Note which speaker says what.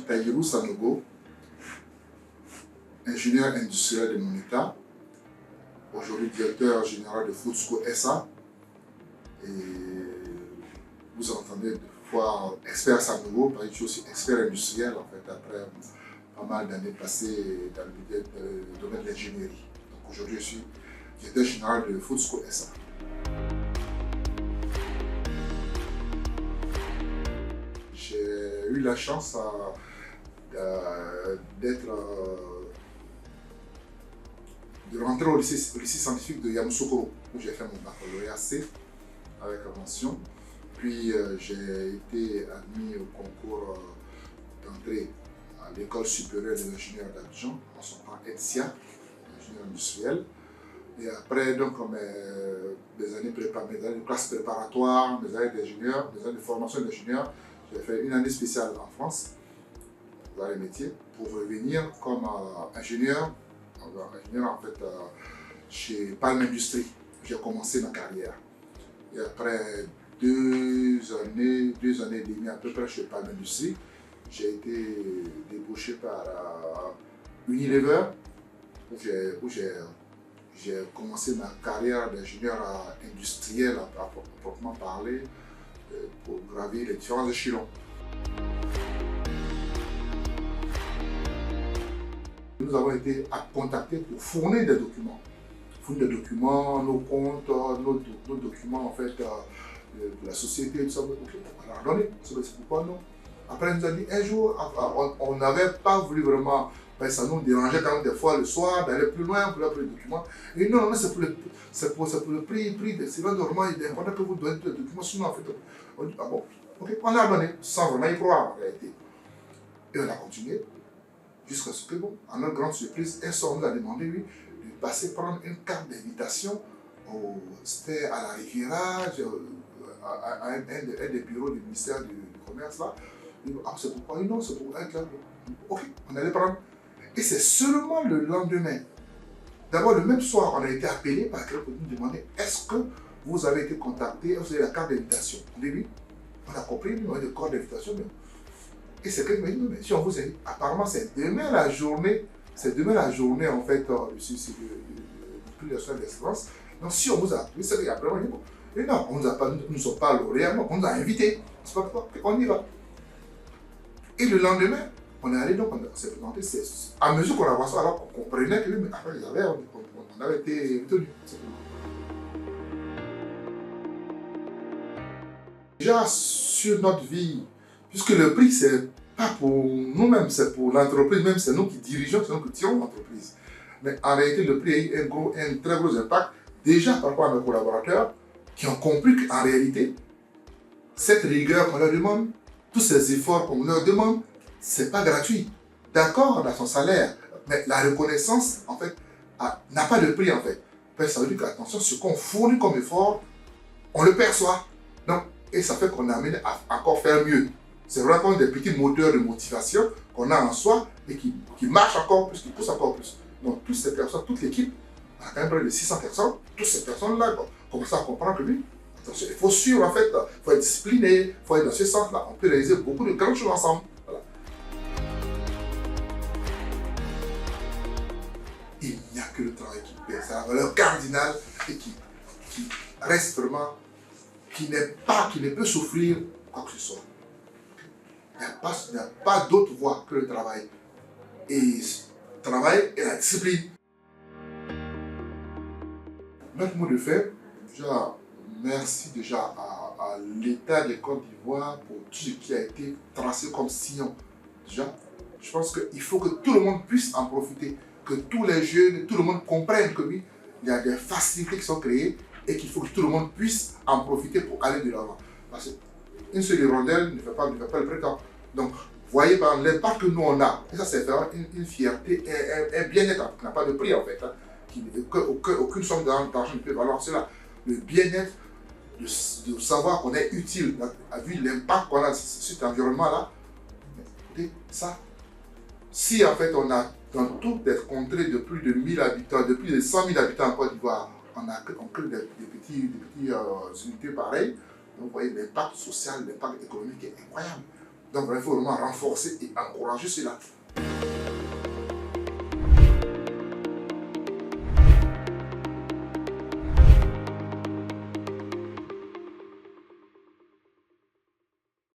Speaker 1: Taïrou Sanogo, ingénieur industriel de mon état, aujourd'hui directeur général de Foodsco SA. Et vous entendez des fois expert Sanogo, parce que je suis aussi expert industriel en fait, après pas mal d'années passées dans le domaine de l'ingénierie. Donc aujourd'hui je suis directeur général de Foodsco SA. J'ai eu la chance de rentrer au lycée scientifique de Yamoussoukro, où j'ai fait mon baccalauréat C avec mention. Puis j'ai été admis au concours d'entrée à l'école supérieure des ingénieurs d'Abidjan, en son temps ETSIA, ingénieur industriel. Et après, donc, mes années de classe préparatoire, mes années d'ingénieur, mes années de formation d'ingénieur, j'ai fait une année spéciale en France, dans les métiers, pour revenir comme ingénieur en fait, chez Palm Industries. J'ai commencé ma carrière. Et après 2 années et demie à peu près chez Palm Industries, j'ai été débauché par Unilever, où j'ai commencé ma carrière d'ingénieur industriel à proprement parler, pour gravir les différents échelons. Nous avons été contactés pour fournir des documents. Fournir des documents, nos comptes, nos documents en fait, de la société, tout ça. Ok, on va leur donner. C'est pourquoi non. Après, on nous a dit un jour, on n'avait pas voulu vraiment, ça nous dérangeait quand même des fois le soir d'aller plus loin pour avoir les documents. Et non, mais c'est pour le prix, c'est pas normal, il est important que vous donniez des documents, sinon en fait, on dit, ah bon, ok, on a donné, sans vraiment y croire en réalité. Et on a continué, jusqu'à ce que, bon, à notre grande surprise, un soir, on nous a demandé, oui, de passer prendre une carte d'invitation, c'était à la Riviera, à un des bureaux du ministère du Commerce, là. Ah, c'est pourquoi? Non, c'est pour être là. Ok, on allait prendre. Et c'est seulement le lendemain. D'abord, le même soir, on a été appelé par quelqu'un pour nous demander est-ce que vous avez été contacté, vous avez la carte d'invitation. Au début, on a compris, on a une carte d'invitation. Et c'est quelqu'un qui m'a dit non, mais si on vous invite, apparemment, c'est demain la journée en fait, du prix national d'excellence. Donc, si on vous a appelé, c'est qu'il y a vraiment une. Et non, on nous ne sommes pas lauréats, on nous a invités. C'est pas pourquoi, on y va. Et le lendemain, on est allé, donc on s'est présenté. À mesure qu'on avançait, alors qu'on comprenait que mais après, on avait été tenus. Déjà, sur notre vie, puisque le prix, c'est pas pour nous-mêmes, c'est pour l'entreprise, même c'est nous qui dirigeons, c'est nous qui tirons l'entreprise. Mais en réalité, le prix a eu un très gros impact, déjà par rapport à nos collaborateurs, qui ont compris qu'en réalité, cette rigueur qu'on leur demande, tous ces efforts qu'on leur demande, c'est pas gratuit. D'accord, on a son salaire, mais la reconnaissance, en fait, n'a pas de prix, en fait. Ça veut dire qu'attention, ce qu'on fournit comme effort, on le perçoit. Donc, et ça fait qu'on est amené à encore faire mieux. C'est vraiment des petits moteurs de motivation qu'on a en soi et qui marchent encore plus, qui poussent encore plus. Donc, toutes ces personnes, toute l'équipe, on a quand même près de 600 personnes, toutes ces personnes-là commencent à comprendre que lui, attention, il faut suivre en fait, il faut être discipliné, il faut être dans ce sens-là. On peut réaliser beaucoup de grandes choses ensemble. Voilà. Il n'y a que le travail qui paie, c'est la valeur cardinale et qui reste vraiment, qui ne peut souffrir quoi que ce soit. Il n'y a pas d'autre voie que le travail. Et le travail et la discipline. Notre mot de fait, déjà, merci déjà à l'État de Côte d'Ivoire pour tout ce qui a été tracé comme sillon. Déjà, je pense qu'il faut que tout le monde puisse en profiter, que tous les jeunes, tout le monde comprenne que oui, il y a des facilités qui sont créées et qu'il faut que tout le monde puisse en profiter pour aller de l'avant. Parce qu'une seule hirondelle ne fait pas le printemps. Donc, voyez par l'impact que nous on a, et ça c'est vraiment une fierté, un bien-être qui n'a pas de prix en fait, hein, aucune somme d'argent ne peut valoir cela. Le bien-être de savoir qu'on est utile, vu l'impact qu'on a sur cet environnement-là. Écoutez, ça, si en fait on a dans toutes les contrées de plus de 1000 habitants, de plus de 100 000 habitants en Côte d'Ivoire, on crée des petites unités pareilles, vous voyez l'impact social, l'impact économique est incroyable. Donc, il faut vraiment renforcer et encourager cela.